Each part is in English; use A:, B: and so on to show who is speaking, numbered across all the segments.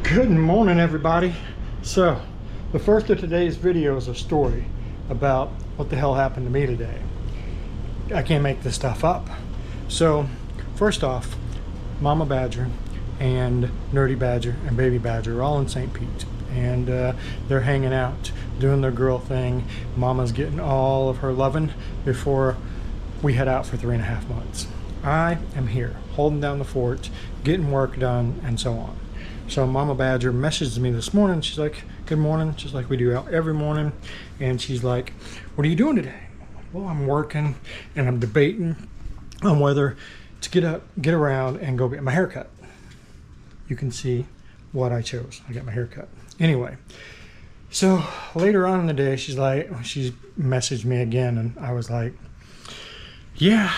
A: Good morning, everybody. So the first of today's video is a story about what the hell happened to me today. I can't make this stuff up. So first off, Mama Badger and Nerdy Badger and Baby Badger are all in St. Pete, and they're hanging out doing their girl thing. Mama's getting all of her loving before we head out for 3.5 months. I am here holding down the fort, getting work done, and so on. So Mama Badger messaged me this morning. She's like, good morning, just like we do out every morning. And she's like, what are you doing today? Well, I'm working and I'm debating on whether to get around and go get my hair cut. You can see what I chose. I got my hair cut. Anyway, so later on in the day, she messaged me again, and I was like, yeah,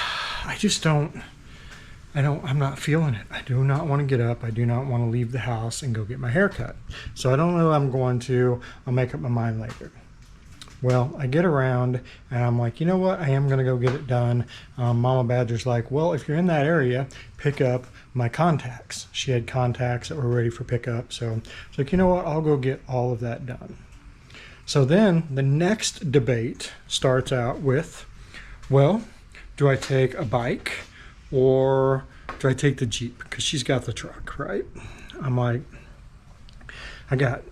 A: I'm not feeling it. I do not want to get up. I do not want to leave the house and go get my hair cut. So I don't know if I'm going to. I'll make up my mind later. Well, I get around and I'm like, you know what? I am going to go get it done. Mama Badger's like, well, if you're in that area, pick up my contacts. She had contacts that were ready for pickup. So it's like, you know what? I'll go get all of that done. So then the next debate starts out with, well, do I take a bike or do I take the Jeep? Because she's got the truck, right? I'm like, I got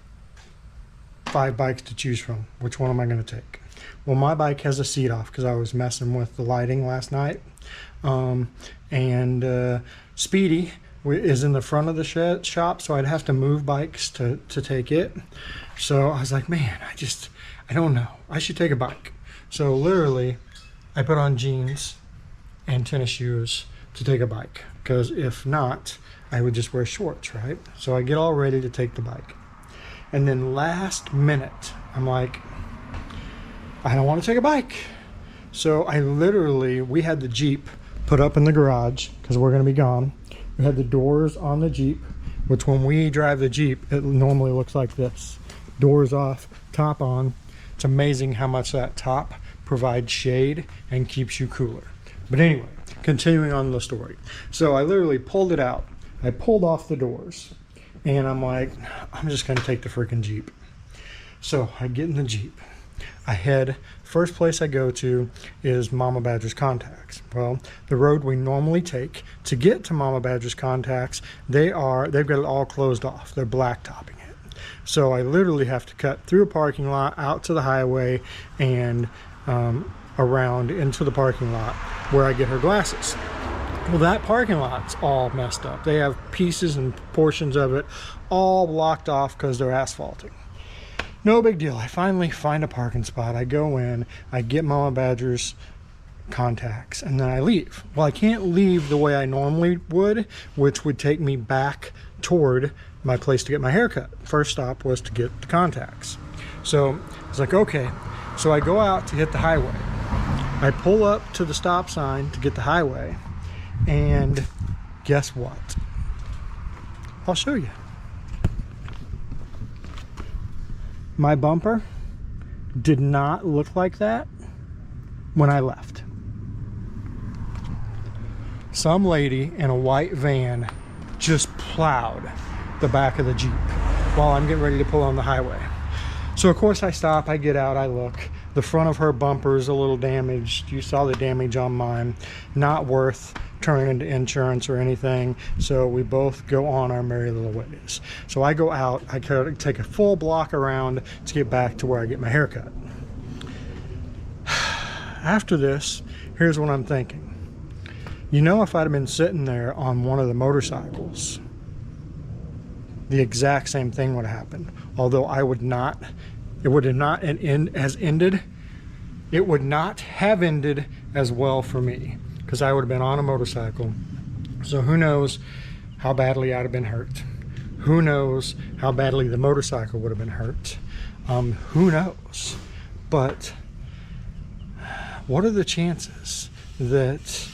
A: 5 bikes to choose from. Which one am I going to take? Well, my bike has a seat off because I was messing with the lighting last night. Speedy is in the front of the shop, so I'd have to move bikes to take it. So I was like, man, I don't know. I should take a bike. So literally, I put on jeans and tennis shoes to take a bike, because if not, I would just wear shorts, right? So I get all ready to take the bike, and then last minute I'm like, I don't want to take a bike. So we had the Jeep put up in the garage because we're going to be gone. We had the doors on the Jeep, which when we drive the Jeep, it normally looks like this: doors off, top on. It's amazing how much that top provides shade and keeps you cooler. But anyway, continuing on the story. So I literally pulled it out. I pulled off the doors, and I'm like, I'm just going to take the freaking Jeep. So I get in the Jeep. First place I go to is Mama Badger's contacts. Well, the road we normally take to get to Mama Badger's contacts, they've got it all closed off. They're blacktopping it. So I literally have to cut through a parking lot out to the highway and around into the parking lot where I get her glasses. Well, that parking lot's all messed up. They have pieces and portions of it all blocked off because they're asphalting. No big deal. I finally find a parking spot. I go in, I get Mama Badger's contacts, and then I leave. Well, I can't leave the way I normally would, which would take me back toward my place to get my hair cut. First stop was to get the contacts. So it's like, okay. So I go out to hit the highway. I pull up to the stop sign to get the highway, and guess what? I'll show you. My bumper did not look like that when I left. Some lady in a white van just plowed the back of the Jeep while I'm getting ready to pull on the highway. So of course I stop, I get out, I look. The front of her bumper is a little damaged. You saw the damage on mine. Not worth turning into insurance or anything. So we both go on our merry little ways. So I go out, I take a full block around to get back to where I get my hair cut. After this, here's what I'm thinking. You know, if I'd have been sitting there on one of the motorcycles, the exact same thing would have happened. Although it would not have ended as well for me, because I would have been on a motorcycle. So who knows how badly I'd have been hurt. Who knows how badly the motorcycle would have been hurt. Who knows? But what are the chances that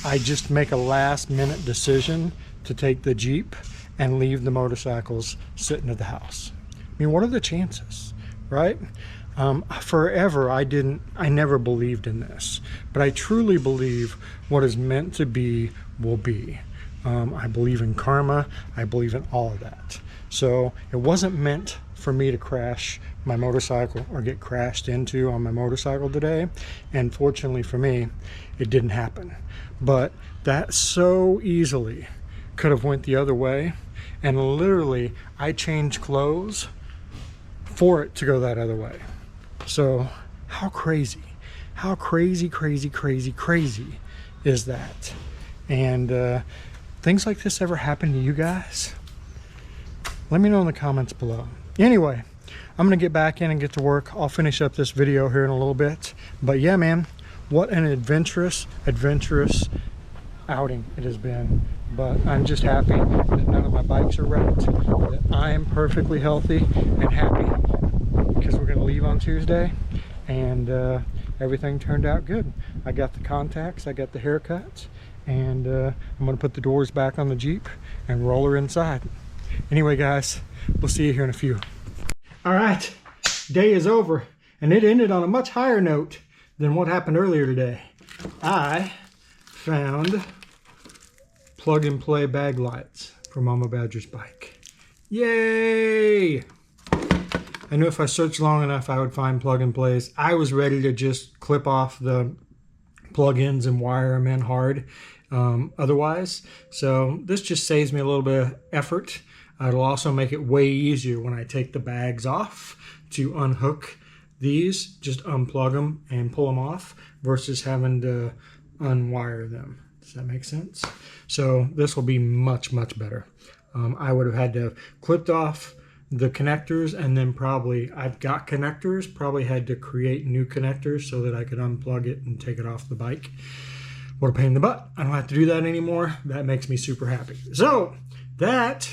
A: I just make a last minute decision to take the Jeep and leave the motorcycles sitting at the house? I mean, what are the chances, right? Forever, I never believed in this, but I truly believe what is meant to be will be. I believe in karma. I believe in all of that. So it wasn't meant for me to crash my motorcycle or get crashed into on my motorcycle today. And fortunately for me, it didn't happen. But that so easily could have went the other way. And literally, I changed clothes for it to go that other way. So how crazy is that? And things like this ever happen to you guys? Let me know in the comments below. Anyway, I'm gonna get back in and get to work. I'll finish up this video here in a little bit. But yeah, man, what an adventurous outing it has been. But I'm just happy that none of my bikes are wrecked, that I am perfectly healthy and happy, because we're gonna leave on Tuesday, and everything turned out good. I got the contacts, I got the haircuts, and I'm gonna put the doors back on the Jeep and roll her inside. Anyway, guys, we'll see you here in a few. All right, day is over, and it ended on a much higher note than what happened earlier today. I found plug-and-play bag lights for Mama Badger's bike. Yay! I knew if I searched long enough, I would find plug-and-plays. I was ready to just clip off the plug-ins and wire them in hard otherwise. So this just saves me a little bit of effort. It'll also make it way easier when I take the bags off to unhook these, just unplug them and pull them off versus having to unwire them. Does that make sense? So this will be much better. I would have had to have clipped off the connectors, and then probably, I've got connectors, probably had to create new connectors so that I could unplug it and take it off the bike. What a pain in the butt. I don't have to do that anymore. That makes me super happy. So that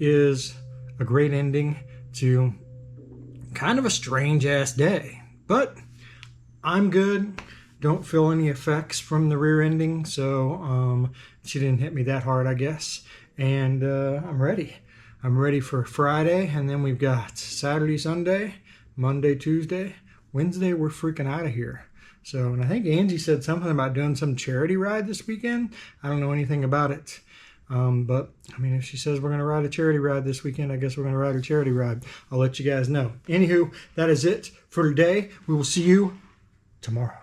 A: is a great ending to kind of a strange ass day, but I'm good. Don't feel any effects from the rear ending, so she didn't hit me that hard, I guess. And I'm ready. I'm ready for Friday, and then we've got Saturday, Sunday, Monday, Tuesday, Wednesday. We're freaking out of here. So, and I think Angie said something about doing some charity ride this weekend. I don't know anything about it. But I mean, if she says we're going to ride a charity ride this weekend, I guess we're going to ride a charity ride. I'll let you guys know. Anywho, that is it for today. We will see you tomorrow.